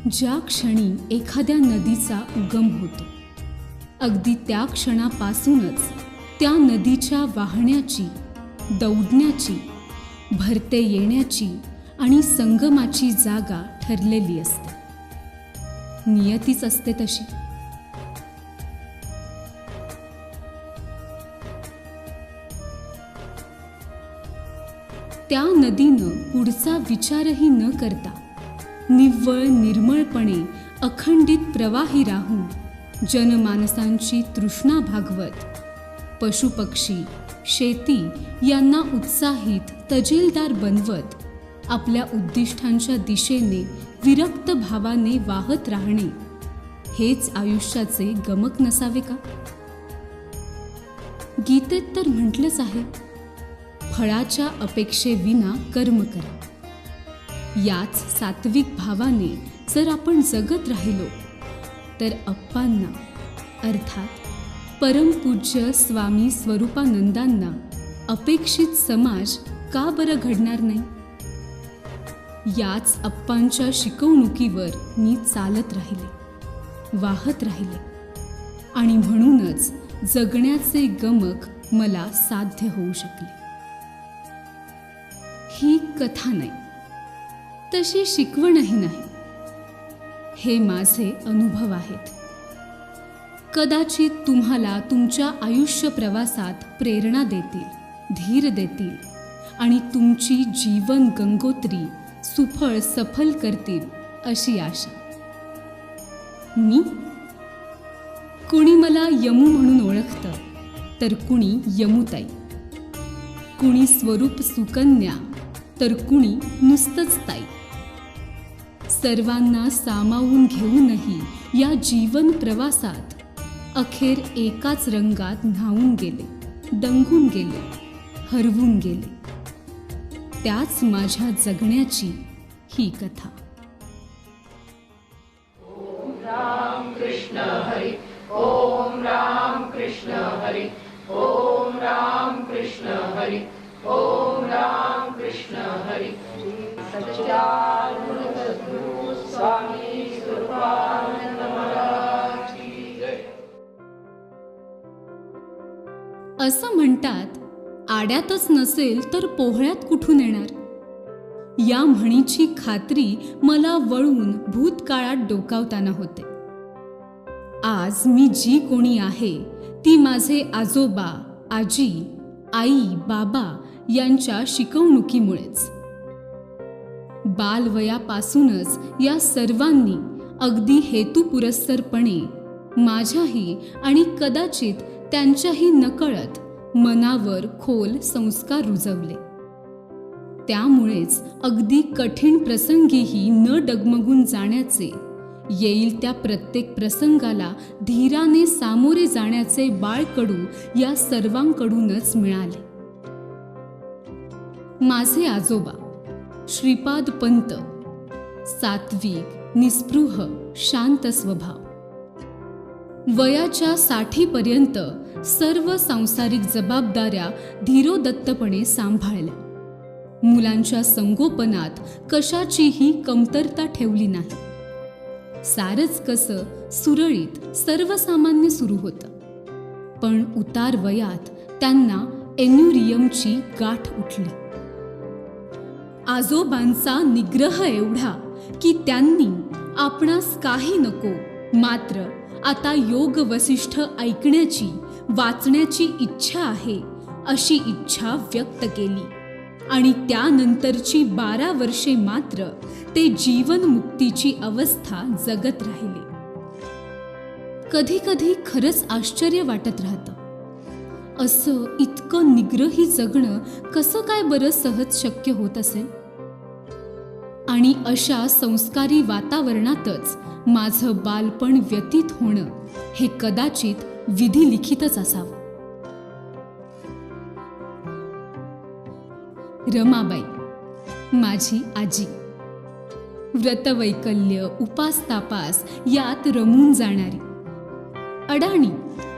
ज्या क्षणी एखाद्या नदीचा उगम होतो, अगदी त्या क्षणापासूनच त्या नदीच्या वाहण्याची, दौडण्याची, भरते येण्याची आणि संगमाची जागा ठरलेली असते. नियतीच असते तशी. त्या नदीनं पुढचा विचारही न करता निव्वळ निर्मळपणे अखंडित प्रवाही राहून जनमानसांची तृष्णा भागवत, पशुपक्षी, शेती यांना उत्साहित तजेलदार बनवत आपल्या उद्दिष्टांच्या दिशेने विरक्त भावाने वाहत राहणे हेच आयुष्याचे गमक नसावे का? गीतेत तर म्हटलंच आहे, फळाच्या अपेक्षेविना कर्म करा. याच सात्विक भावाने जर आपण जगत राहिलो तर अप्पांना अर्थात परमपूज्य स्वामी स्वरूपानंदांना अपेक्षित समाज का बरं घडणार नाही? याच अप्पांच्या शिकवणुकीवर मी चालत राहिले, वाहत राहिले आणि म्हणूनच जगण्याचे गमक मला साध्य होऊ शकले. ही कथा नाही, तशी शिकवणही नाही. हे माझे अनुभव आहेत. कदाचित तुम्हाला तुमच्या आयुष्य प्रवासात प्रेरणा देतील, धीर देतील आणि तुमची जीवन गंगोत्री सुफळ सफल करतील अशी आशा. मी? कुणी मला यमू म्हणून ओळखतं, तर कुणी यमुताई, कुणी स्वरूप सुकन्या, तर कुणी नुसतंच ताई. सर्वांना सामावून घेऊनही या जीवन प्रवासात अखेर एकाच रंगात न्हावून गेले, दंगून गेले, हरवून गेले. त्याच माझ्या जगण्याची ही कथा. ओम राम कृष्ण हरी, ओम राम कृष्ण हरी, ओम राम कृष्ण हरी, ओम राम कृष्ण हरी. सच्चिदानंद सद्गुरु स्वामी स्वरूपानंद महाराज की जय. असं म्हणतात, आड्यातच नसेल तर पोहळ्यात कुठून येणार. या म्हणीची खात्री मला वळून भूतकाळात डोकावताना होते. आज मी जी कोणी आहे ती माझे आजोबा, आजी, आई, बाबा यांच्या शिकवणुकीमुळेच. बालवयापासूनच या सर्वांनी अगदी हेतुपुरस्सरपणे माझ्याही आणि कदाचित त्यांच्याही नकळत मनावर खोल संस्कार रुजवले. त्यामुळेच अगदी कठीण प्रसंगीही न डगमगून जाण्याचे, येईल त्या प्रत्येक प्रसंगाला धीराने सामोरे जाण्याचे बाळकडू या सर्वांकडूनच मिळाले. माझे आजोबा श्रीपाद पंत, सात्विक, निस्पृह, शांत स्वभाव. वयाच्या 60पर्यंत सर्व सांसारिक जबाबदाऱ्या धीरोदत्तपणे सांभाळल्या. मुलांच्या संगोपनात कशाचीही कमतरता ठेवली नाही. सारंच कसं सुरळीत सर्वसामान्य सुरू होतं. पण उतार वयात त्यांना एन्युरियमची गाठ उठली. आजोबांचा निग्रह एवढा की त्यांनी आपणास काही नको, मात्र आता योग वसिष्ठ ऐकण्याची, वाचण्याची इच्छा आहे अशी इच्छा व्यक्त केली आणि त्यानंतरची 12 वर्षे मात्र ते जीवनमुक्तीची अवस्था जगत राहिले. कधी कधी खरंच आश्चर्य वाटत राहतं, असं इतकं निग्रही जगणं कसं काय बरं सहज शक्य होत असेल. आणि अशा संस्कारी वातावरणातच माझं बालपण व्यतीत होणं हे कदाचित विधी लिखितच असावं. रमाबाई माझी आजी, व्रतवैकल्य, उपास-तापास यात रमून जाणारी, अडाणी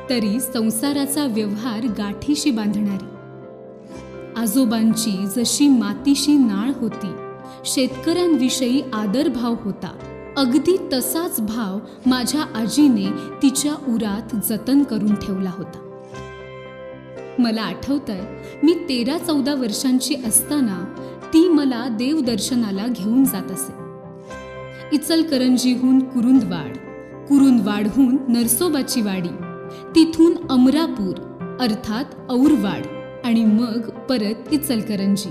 तरी संसाराचा व्यवहार गाठीशी बांधणारी. आजोबांची जशी मातीशी नाळ होती, शेतकऱ्यांविषयी आदरभाव होता, अगदी तसाच भाव माझ्या आजीने तिच्या उरात जतन करून ठेवला होता. मला आठवतंय, मी 13-14 वर्षांची असताना ती मला देवदर्शनाला घेऊन जात असे. इचलकरंजीहून कुरुंदवाड, कुरुंदवाडहून नरसोबाची वाडी, तिथून अमरापूर अर्थात औरवाड आणि मग परत इचलकरंजी.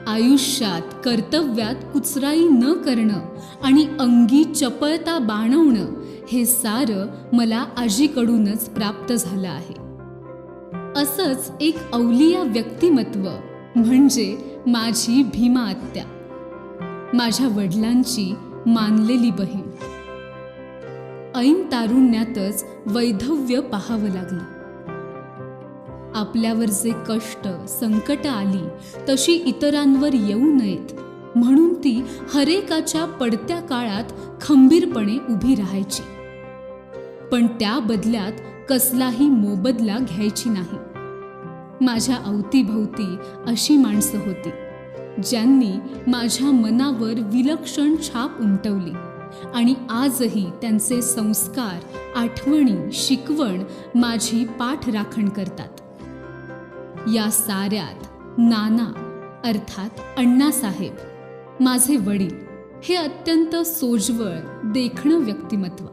आयुष्यात कर्तव्यात कुचराई न करणं आणि अंगी चपळता बाणवणं हे सारं मला आजीकडूनच प्राप्त झालं आहे. असंच एक अवलिया व्यक्तिमत्व म्हणजे माझी भीमा आत्या, माझ्या वडिलांची मानलेली बहीण. ऐन तारुण्यातच वैधव्य पाहावं लागलं. आपल्यावर जे कष्ट संकट आली तशी इतरांवर येऊ नयेत म्हणून ती हरेकाच्या पडत्या काळात खंबीरपणे उभी राहायची. पण त्या बदल्यात कसलाही मोबदला घ्यायची नाही. माझ्या अवतीभोवती अशी माणसं होती ज्यांनी माझ्या मनावर विलक्षण छाप उमटवली आणि आजही त्यांचे संस्कार, आठवणी, शिकवण माझी पाठराखण करतात. या साऱ्यात नाना अर्थात अण्णासाहेब, माझे वडील, हे अत्यंत सोज्वळ, देखणं व्यक्तिमत्व.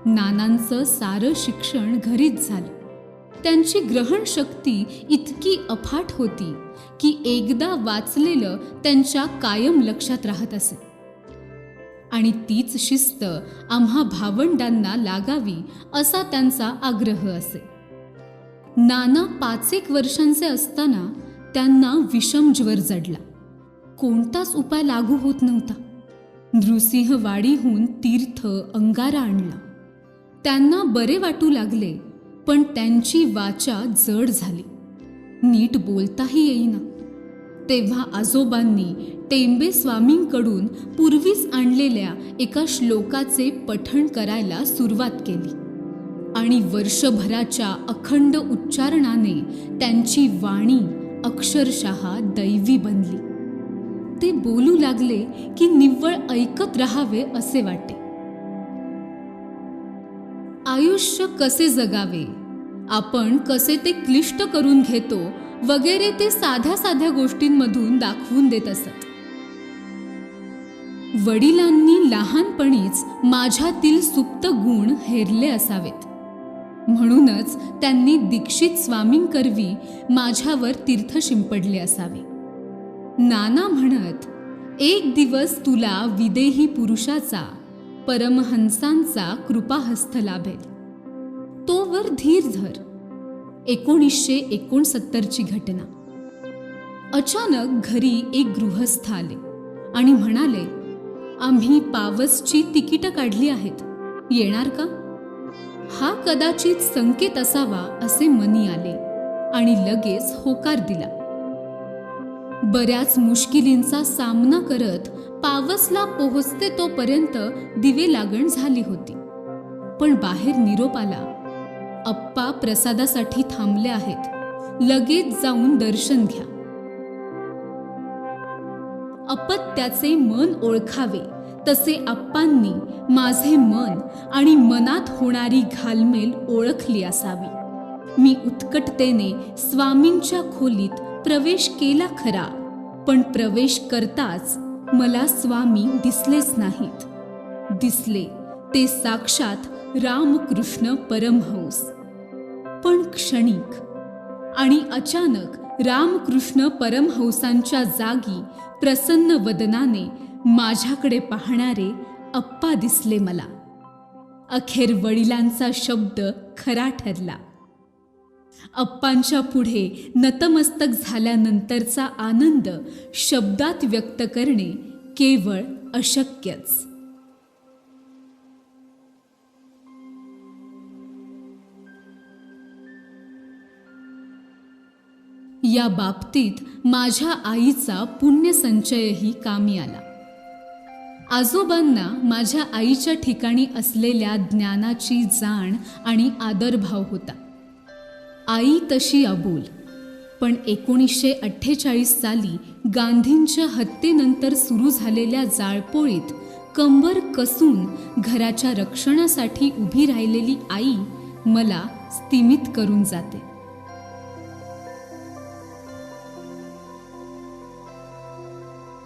नानांचं सारं शिक्षण घरीच झालं. त्यांची ग्रहणशक्ती इतकी अफाट होती की एकदा वाचलेलं त्यांच्या कायम लक्षात राहत असे. आणि तीच शिस्त आम्हा भावंडांना लागावी असा त्यांचा आग्रह असे. नाना 5-1 वर्षांचे असताना त्यांना विषम ज्वर जडला. कोणताच उपाय लागू होत नव्हता. नृसिंहवाडीहून तीर्थ, अंगारा आणला. त्यांना बरे वाटू लागले, पण त्यांची वाचा जड झाली. नीट बोलताही येईना. तेव्हा आजोबांनी टेंबे स्वामींकडून पूर्वीच आणलेल्या एका श्लोकाचे पठण करायला सुरुवात केली आणि वर्षभराच्या अखंड उच्चारणाने त्यांची वाणी अक्षरशः दैवी बनली. ते बोलू लागले की निव्वळ ऐकत राहावे असे वाटे. आयुष्य कसे जगावे, आपण कसे ते क्लिष्ट करून घेतो वगैरे ते साध्या साध्या गोष्टींमधून दाखवून देत असत. वडिलांनी लहानपणीच माझ्यातील सुप्त गुण हेरले असावेत. म्हणूनच त्यांनी दीक्षित स्वामींकरवी माझ्यावर तीर्थ शिंपडले असावे. नाना म्हणत, एक दिवस तुला विदेही पुरुषाचा, परमहंसांचा कृपाहस्त लाभेल, तोवर धीर धर. 1969ची घटना. अचानक घरी एक गृहस्थ आले आणि म्हणाले, आम्ही पावसची तिकीटं काढली आहेत, येणार का? हा कदाचित संकेत असावा असे मनी आले आणि लगेच होकार दिला. बऱ्याच मुश्किलींचा सामना करत पावसला पोहोचते तोपर्यंत दिवे लागण झाली होती. पण बाहेर निरोप आला, अप्पा प्रसादासाठी थांबले आहेत, लगेच जाऊन दर्शन घ्या. अपत्याचे मन ओळखावे तसे आप्पांनी माझे मन आणि मनात होणारी घालमेल ओळखली असावी. मी उत्कटतेने स्वामींच्या खोलीत प्रवेश केला खरा, पण प्रवेश करताच मला स्वामी दिसलेच नाहीत. दिसले ते साक्षात रामकृष्ण परमहंस, पण क्षणिक. आणि अचानक रामकृष्ण परमहंसांच्या जागी प्रसन्न वदनाने माझ्याकडे पाहणारे अप्पा दिसले मला. अखेर वडिलांचा शब्द खरा ठरला. अप्पांच्या पुढे नतमस्तक झाल्यानंतरचा आनंद शब्दात व्यक्त करणे केवळ अशक्यच. या बाबतीत माझ्या आईचा पुण्यसंचयही कामी आला. आजोबांना माझ्या आईच्या ठिकाणी असलेल्या ज्ञानाची जाण आणि आदरभाव होता. आई तशी अबोल, पण 1948 साली गांधींच्या हत्येनंतर सुरू झालेल्या जाळपोळीत कंबर कसून घराच्या रक्षणासाठी उभी राहिलेली आई मला स्तिमित करून जाते.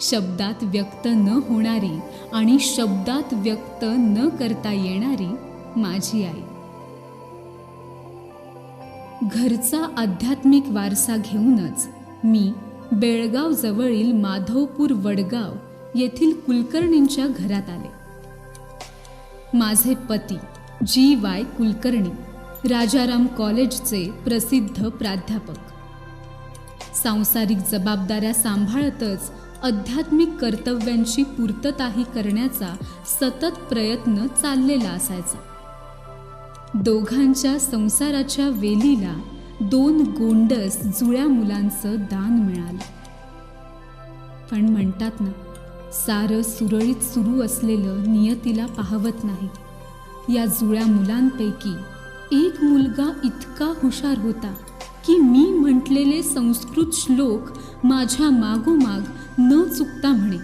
शब्दात व्यक्त न होणारी आणि शब्दात व्यक्त न करता येणारी माझी आई. घरचा आध्यात्मिक वारसा घेऊनच मी बेळगाव जवळील माधवपूर वडगाव येथील कुलकर्णींच्या घरात आले. माझे पती GY कुलकर्णी राजाराम कॉलेजचे प्रसिद्ध प्राध्यापक. सांसारिक जबाबदाऱ्या सांभाळतच आध्यात्मिक कर्तव्यांची पूर्तताही करण्याचा सतत प्रयत्न चाललेला असायचा. दोघांच्या संसाराच्या वेलीला 2 गोंडस जुळ्या मुलांचं दान मिळालं. पण म्हणतात ना, सारं सुरळीत सुरू असलेलं नियतीला पाहवत नाही. या जुळ्या मुलांपैकी एक मुलगा इतका हुशार होता की मी म्हटलेले संस्कृत श्लोक माझ्या मागोमाग न चुकता म्हणे.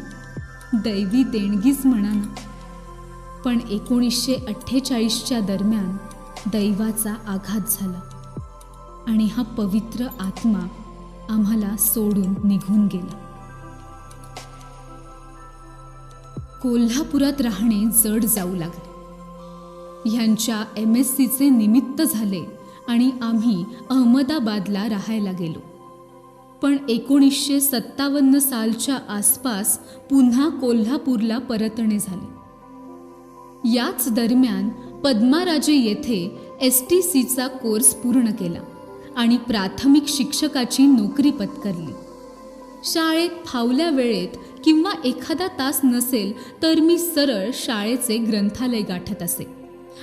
दैवी देणगीच म्हणा ना. पण 1948च्या दरम्यान दैवाचा आघात झाला आणि हा पवित्र आत्मा आम्हाला सोडून निघून गेला. कोल्हापुरात राहणे जड जाऊ लागले. ह्यांच्या MSCचे निमित्त झाले आणि आम्ही अहमदाबादला राहायला गेलो. पण 1957 सालच्या आसपास पुन्हा कोल्हापूरला परतणे झाले. याच दरम्यान पद्माराजे येथे STCचा कोर्स पूर्ण केला आणि प्राथमिक शिक्षकाची नोकरी पत्करली. शाळेत फावल्या वेळेत किंवा एखादा तास नसेल तर मी सरळ शाळेचे ग्रंथालय गाठत असे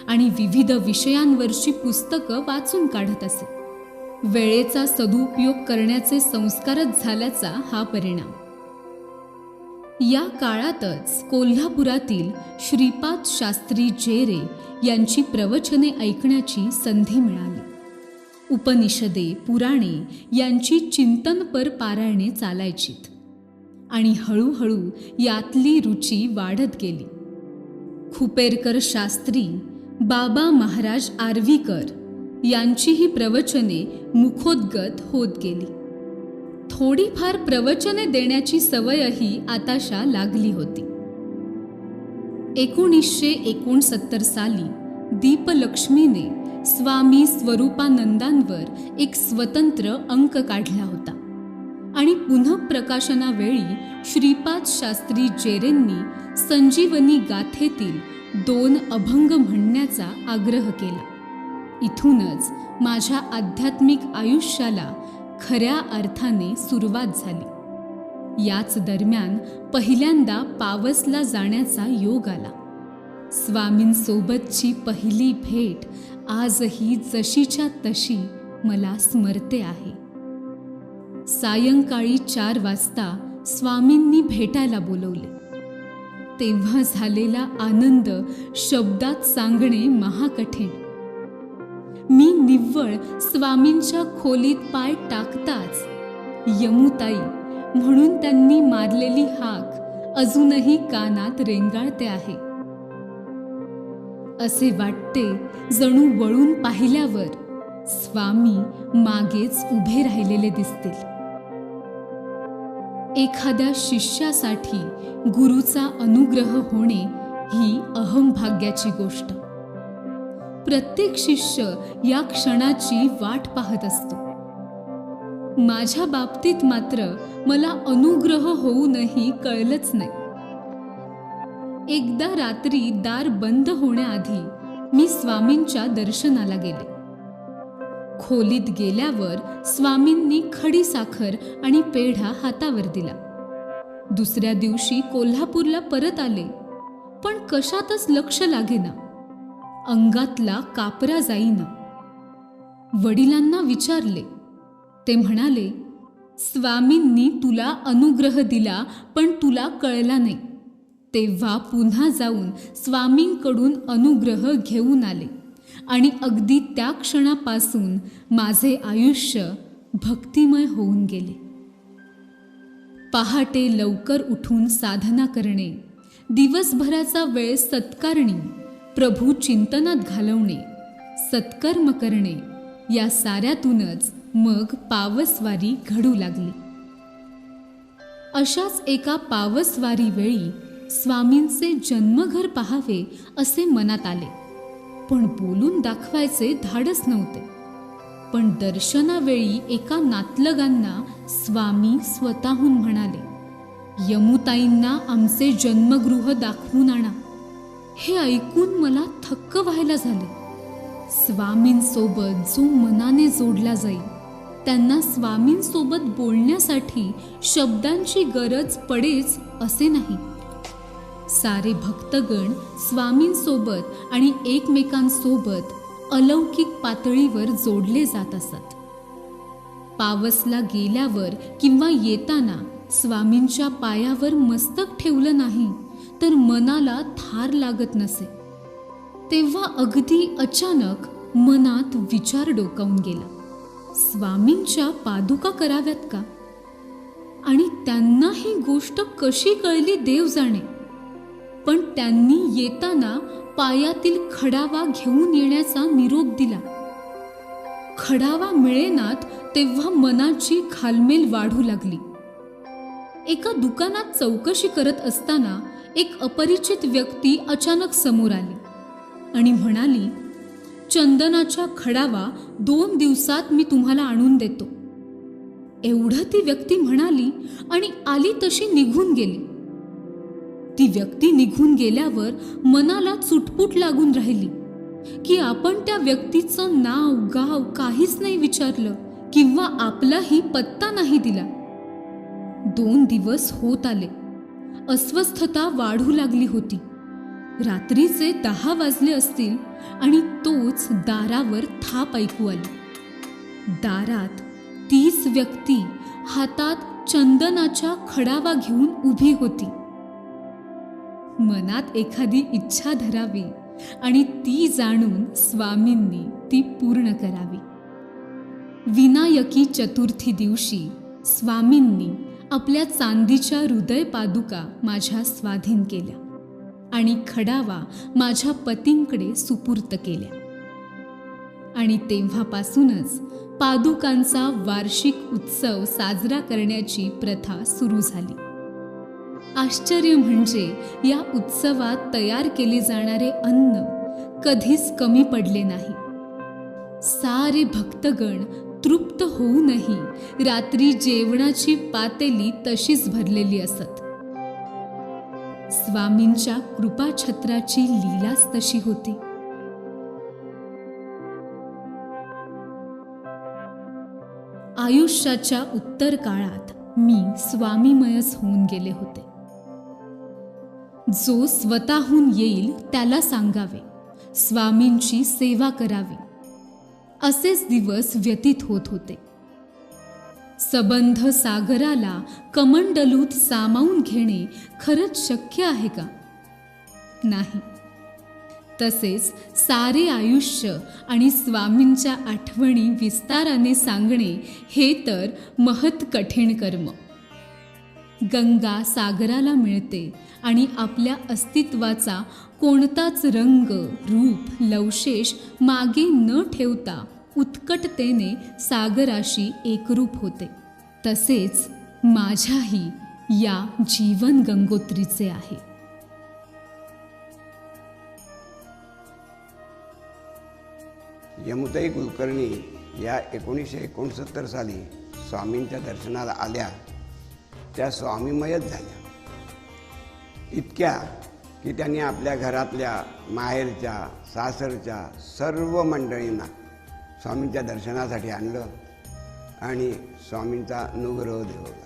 आणि विविध विषयांवरची पुस्तकं वाचून काढत असे. वेळेचा सदुपयोग करण्याचे संस्कारच झाल्याचा हा परिणाम. या काळातच कोल्हापुरातील श्रीपाद शास्त्री जेरे यांची प्रवचने ऐकण्याची संधी मिळाली. उपनिषदे, पुराणे यांची चिंतनपर पारायणे चालायचीत आणि हळूहळू यातली रुची वाढत गेली. खुपेरकर शास्त्री, बाबा महाराज आर्वीकर यांचीही प्रवचने मुखोद्गत होत गेली. थोडीफार प्रवचने देण्याची सवयही आताशा लागली होती. 1969 साली दीपलक्ष्मीने स्वामी स्वरूपानंदांवर एक स्वतंत्र अंक काढला होता आणि पुनःप्रकाशनावेळी श्रीपाद शास्त्री जेरेंनी संजीवनी गाथेतील 2 अभंग म्हणण्याचा आग्रह केला. इथूनच माझ्या आध्यात्मिक आयुष्याला खऱ्या अर्थाने सुरुवात झाली. याच दरम्यान पहिल्यांदा पावसला जाण्याचा योग आला. स्वामींसोबतची पहिली भेट आजही जशीच्या तशी मला स्मरते आहे. सायंकाळी 4 वाजता स्वामींनी भेटायला बोलवले. तेव्हा झालेला आनंद शब्दात सांगणे महाकठीण. मी निव्वळ स्वामींच्या खोलीत पाय टाकताच यमुताई म्हणून त्यांनी मारलेली हाक अजूनही कानात रेंगाळते आहे. असे वाटते जणू वळून पाहिल्यावर स्वामी मागेच उभे राहिलेले दिसतील. एखाद्या शिष्यासाठी गुरुचा अनुग्रह होणे ही अहमभाग्याची गोष्ट. प्रत्येक शिष्य या क्षणाची वाट पाहत असतो. माझ्या बाबतीत मात्र मला अनुग्रह होऊनही कळलंच नाही. एकदा रात्री दार बंद होण्याआधी मी स्वामींच्या दर्शनाला गेले. खोलीत गेल्यावर स्वामींनी खडी साखर आणि पेढा हातावर दिला. दुसऱ्या दिवशी कोल्हापूरला परत आले, पण कशातच लक्ष लागेना. अंगातला कापरा जाईना. वडिलांना विचारले. ते म्हणाले, स्वामींनी तुला अनुग्रह दिला पण तुला कळला नाही. तेव्हा पुन्हा जाऊन स्वामींकडून अनुग्रह घेऊन आले आणि अगदी त्या क्षणापासून माझे आयुष्य भक्तिमय होऊन गेले. पहाटे लवकर उठून साधना करणे, दिवसभराचा वेळ सत्कारणी, प्रभू चिंतनात घालवणे, सत्कर्म करणे या साऱ्यातूनच मग पावसवारी घडू लागली. अशाच एका पावसवारी वेळी स्वामींचे जन्मघर पाहावे असे मनात आले, पण बोलून दाखवायचे धाडस नव्हते. पण दर्शनावेळी एका नातलगांना स्वामी स्वतःहून म्हणाले, यमुताईंना आमचे जन्मगृह दाखवून आणा. हे ऐकून मला थक्क व्हायला झाले. स्वामींसोबत जो मनाने जोडला जाईल त्यांना स्वामींसोबत बोलण्यासाठी शब्दांची गरज पडेच असे नाही. सारे भक्तगण स्वामींसोबत आणि एकमेकांसोबत अलौकिक पातळीवर जोडले जात असत. पावसला गेल्यावर किंवा येताना स्वामींच्या पायावर मस्तक ठेवलं नाही तर मनाला थार लागत नसे. तेव्हा अगदी अचानक मनात विचार डोकावून गेला, स्वामींच्या पादुका कराव्यात का? आणि त्यांना ही गोष्ट कशी कळली देव जाणे. पण त्यांनी येताना पायातील खडावा घेऊन येण्याचा निरोप दिला. खडावा मिळेनात तेव्हा मनाची घालमेल वाढू लागली. एका दुकानात चौकशी करत असताना एक अपरिचित व्यक्ती अचानक समोर आली आणि म्हणाली, चंदनाच्या खडावा 2 दिवसात मी तुम्हाला आणून देतो. एवढं ती व्यक्ती म्हणाली आणि आली तशी निघून गेली. ती व्यक्ती निघून गेल्यावर मनाला चुटपुट लागून राहिली की आपण त्या व्यक्तीचं नाव गाव काहीच नाही विचारलं किंवा आपलाही पत्ता नाही दिला. 2 दिवस होत आले. अस्वस्थता वाढू लागली होती. रात्रीचे 10 वाजले असतील आणि तोच दारावर थाप ऐकू आली. दारात तीच व्यक्ती हातात चंदनाच्या खडावा घेऊन उभी होती. मनात एखादी इच्छा धरावी आणि ती जाणून स्वामींनी ती पूर्ण करावी. विनायकी चतुर्थी दिवशी स्वामींनी आपल्या चांदीच्या हृदय पादुका माझ्या स्वाधीन केल्या आणि खडावा माझ्या पतींकडे सुपूर्त केल्या. आणि तेव्हापासूनच पादुकांचा वार्षिक उत्सव साजरा करण्याची प्रथा सुरू झाली. आश्चर्य म्हणजे या उत्सवात तयार केले जाणारे अन्न कधीच कमी पडले नाही. सारे भक्तगण तृप्त होऊनही रात्री जेवणाची पातेली तशीच भरलेली असत. स्वामींच्या कृपाछत्राची लीलाच तशी होती. आयुष्याच्या उत्तर काळात मी स्वामीमयच होऊन गेले होते. जो स्वतःहून येईल त्याला सांगावे, स्वामींची सेवा करावी, असेच दिवस व्यतीत होत होते. सबंध सागराला कमंडलूत सामावून घेणे खरंच शक्य आहे का? नाही. तसेच सारे आयुष्य आणि स्वामींच्या आठवणी विस्ताराने सांगणे हे तर महत् कठीण कर्म. गंगा सागराला मिळते आणि आपल्या अस्तित्वाचा कोणताच रंग, रूप, लवशेष मागे न ठेवता उत्कटतेने सागराशी एकरूप होते. तसेच माझ्याही या जीवन गंगोत्रीचे आहे. यमुताई कुलकर्णी या 1969 साली स्वामींच्या दर्शनाला आल्या. त्या स्वामीमयच झाल्या. इतक्या की त्यांनी आपल्या घरातल्या, माहेरच्या, सासरच्या सर्व मंडळींना स्वामींच्या दर्शनासाठी आणलं आणि स्वामींचा अनुग्रह देवला.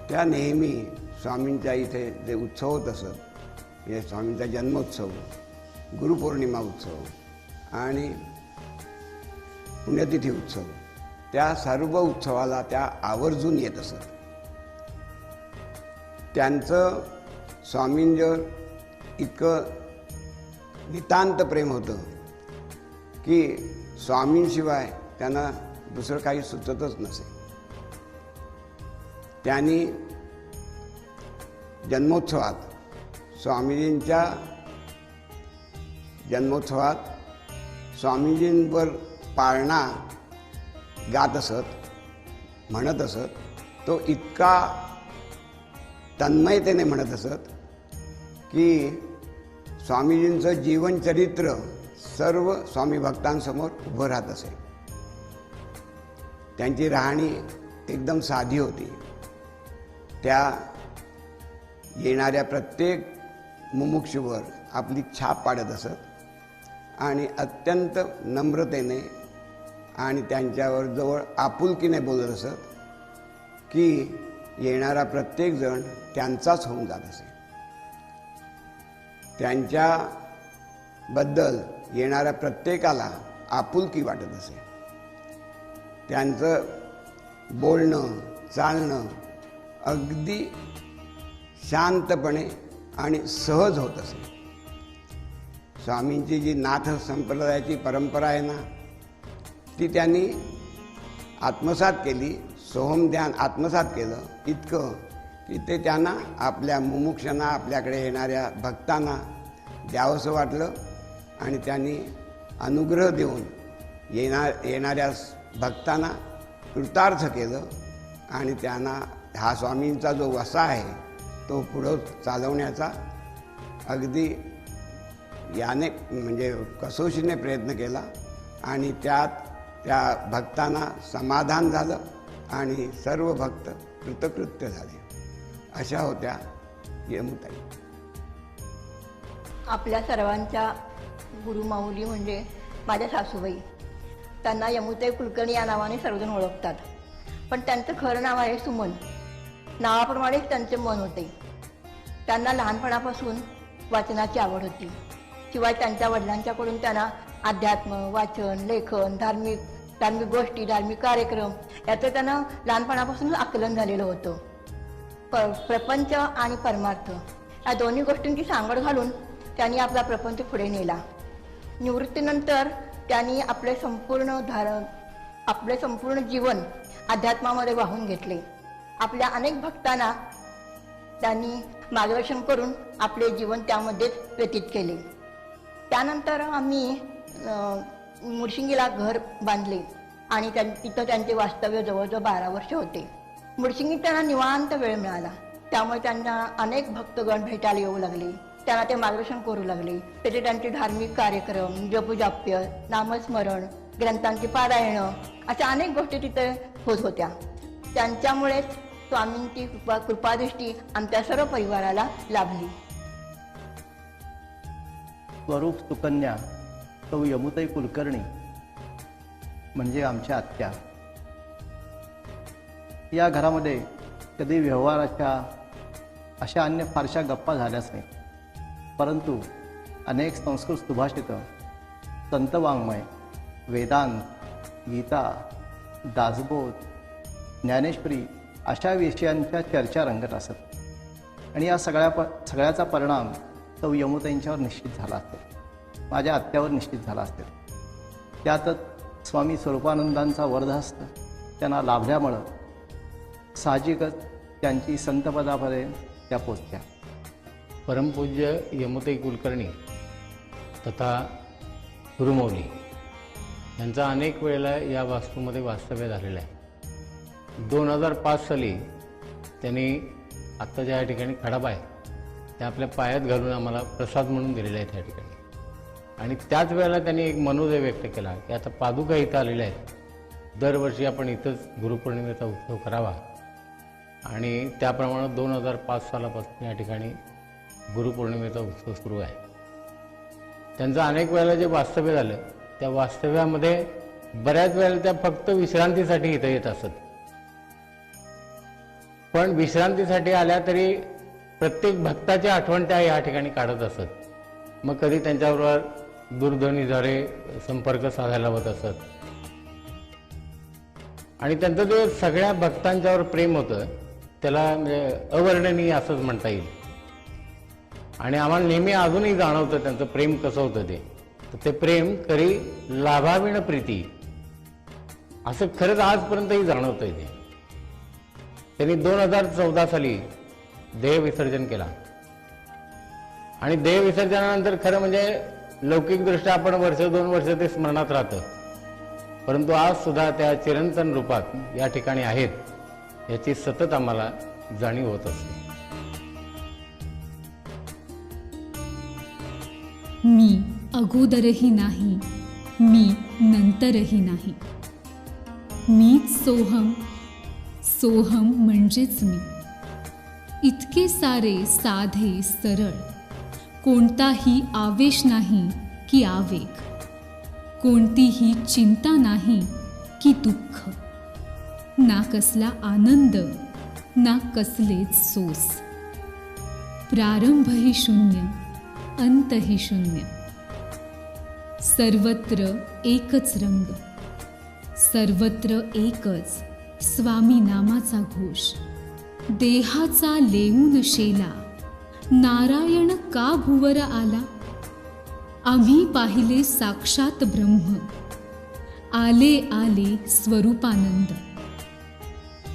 त्या नेहमी स्वामींच्या इथे जे उत्सव होत असत, हे स्वामींचा जन्मोत्सव, गुरुपौर्णिमा उत्सव आणि पुण्यतिथी उत्सव, त्या सर्व उत्सवाला त्या आवर्जून येत असत. त्यांचं स्वामींवर इतकं नितांत प्रेम होतं की स्वामींशिवाय त्यांना दुसरं काही सुचतच नसे. त्यांनी जन्मोत्सवात स्वामीजींच्या जन्मोत्सवात स्वामीजींवर पाळणा गात असत, म्हणत असत. तो इतका तन्मयतेने म्हणत असत की स्वामीजींचं जीवनचरित्र सर्व स्वामी भक्तांसमोर उभं राहत असे. त्यांची राहणी एकदम साधी होती. त्या येणाऱ्या प्रत्येक मुमुक्षूवर आपली छाप पाडत असत आणि अत्यंत नम्रतेने आणि त्यांच्यावर जवळ आपुलकीने बोलत असत की येणारा प्रत्येकजण त्यांचाच होऊन जात असे. त्यांच्याबद्दल येणाऱ्या प्रत्येकाला आपुलकी वाटत असे. त्यांचं बोलणं चालणं अगदी शांतपणे आणि सहज होत असे. स्वामींची जी नाथ संप्रदायाची परंपरा आहे ना, ती त्यांनी आत्मसात केली. सोहम ध्यान आत्मसात केलं इतकं की ते त्यांना आपल्या मुमुक्षांना, आपल्याकडे येणाऱ्या भक्तांना द्यावंसं वाटलं आणि त्यांनी अनुग्रह देऊन येणाऱ्या भक्तांना कृतार्थ केलं आणि त्यांना हा स्वामींचा जो वसा आहे तो पुढं चालवण्याचा अगदी याने म्हणजे कसोशीने प्रयत्न केला आणि त्यात त्या भक्तांना समाधान झालं आणि सर्व भक्त कृतकृत्य झाले. अशा होत्या यमुताई. आपल्या सर्वांच्या गुरुमाऊली म्हणजे माझ्या सासूबाई. त्यांना यमुताई कुलकर्णी या नावाने सर्वजण ओळखतात, पण त्यांचं खरं नाव आहे सुमन. नावाप्रमाणेच त्यांचे मन होते. त्यांना लहानपणापासून वाचनाची आवड होती. शिवाय त्यांच्या वडिलांच्याकडून त्यांना अध्यात्म, वाचन, लेखन, धार्मिक गोष्टी, धार्मिक कार्यक्रम याचं त्यांना लहानपणापासूनच आकलन झालेलं होतं. प्रपंच आणि परमार्थ या दोन्ही गोष्टींची सांगड घालून त्यांनी आपला प्रपंच पुढे नेला. निवृत्तीनंतर त्यांनी आपले संपूर्ण जीवन अध्यात्मामध्ये वाहून घेतले. आपल्या अनेक भक्तांना त्यांनी मार्गदर्शन करून आपले जीवन त्यामध्येच व्यतीत केले. त्यानंतर आम्ही मुडशिंगीला घर बांधले आणि तिथं त्यांचे वास्तव्य जवळजवळ 12 वर्ष होते. मुडशिंगीत त्यांना निवांत वेळ मिळाला, त्यामुळे त्यांना अनेक भक्तगण भेटायला येऊ लागले. त्यांना ते मार्गदर्शन करू लागले. त्याचे त्यांचे धार्मिक कार्यक्रम, जपजाप्य, नामस्मरण, ग्रंथांची पारायणं अशा अनेक गोष्टी तिथे होत होत्या. त्यांच्यामुळेच स्वामींची कृपादृष्टी आमच्या सर्व परिवाराला लाभली. स्वरूप सुकन्या सौ यमुताई कुलकर्णी म्हणजे आमच्या आत्या. या घरामध्ये कधी व्यवहाराच्या अशा अन्य फारशा गप्पा झाल्याच नाही, परंतु अनेक संस्कृत सुभाषितं, संतवाङ्मय, वेदांत, गीता, दासबोध, ज्ञानेश्वरी अशा विषयांच्या चर्चा रंगत असत. आणि या सगळ्याचा परिणाम सौ यमुताईंच्यावर निश्चित झाला असेल, माझ्या आत्यावर निश्चित झाला असेल. त्यातच स्वामी स्वरूपानंदांचा वरदहस्त त्यांना लाभल्यामुळं साहजिकच त्यांची संतपदापर्यंत त्या पोचल्या. परमपूज्य यमुताई कुलकर्णी तथा गुरुमौली यांचा अनेक वेळेला या वास्तूमध्ये वास्तव्य झालेलं आहे. 2005 साली त्यांनी आत्ता ज्या ठिकाणी खडाबा आहे त्या आपल्या पायात घालून आम्हाला प्रसाद म्हणून दिलेला आहे त्या ठिकाणी. आणि त्याच वेळेला त्यांनी एक मनोदय व्यक्त केला की आता पादुका इथं आलेल्या आहेत, दरवर्षी आपण इथंच गुरुपौर्णिमेचा उत्सव करावा. आणि त्याप्रमाणे 2005 सालापासून या ठिकाणी गुरुपौर्णिमेचा उत्सव सुरू आहे. त्यांचं अनेक वेळेला जे वास्तव्य झालं त्या वास्तव्यामध्ये बऱ्याच वेळेला त्या फक्त विश्रांतीसाठी इथं येत असत. पण विश्रांतीसाठी आल्या तरी प्रत्येक भक्ताची आठवण त्या या ठिकाणी काढत असत. मग कधी त्यांच्याबरोबर दूरध्वनीद्वारे संपर्क साधायला होत असत. आणि त्यांचं जे सगळ्या भक्तांच्यावर प्रेम होतं त्याला म्हणजे अवर्णनीय असंच म्हणता येईल. आणि आम्हाला नेहमी अजूनही जाणवतं त्यांचं प्रेम कसं होतं ते. तर ते प्रेम करी लाभाविण प्रीती असं खरंच आजपर्यंतही जाणवतंय ते. त्यांनी 2014 साली देह विसर्जन केला आणि देह विसर्जनानंतर खरं म्हणजे लौकिकदृष्ट्या आपण वर्ष 2 वर्ष ते स्मरणात राहतं, परंतु आज सुद्धा त्या चिरंतन रूपात या ठिकाणी आहेत याची सतत आम्हाला जाणीव होत असते. मी अगोदरही नाही, मी नंतरही नाही. मीच सोहम, सोहम म्हणजेच मी. इतके सारे साधे सरळ, कोणताही आवेश नाही की आवेग, कोणतीही चिंता नाही की दुःख, ना कसला आनंद ना कसलेच सोस. प्रारंभही शून्य, अंतही शून्य. सर्वत्र एकच रंग, सर्वत्र एकच स्वामी नामाचा घोष. देहाचा लेऊन शेला, नारायण का भुवर आला. आम्ही पाहिले साक्षात ब्रह्म, आले आले स्वरूपानंद.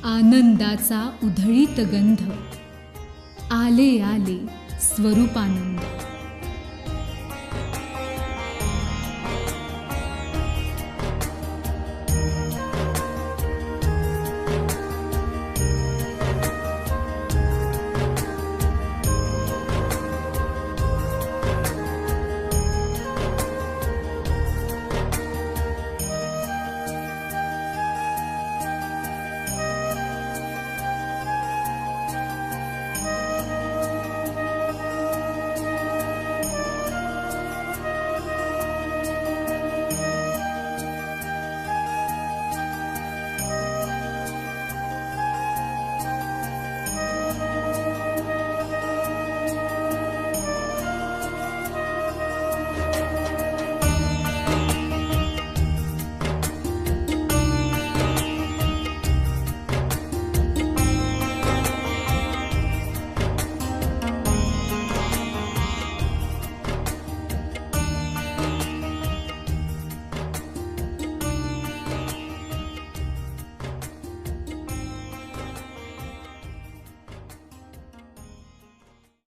आनंदाचा उधळीत गंध, आले आले स्वरूपानंद.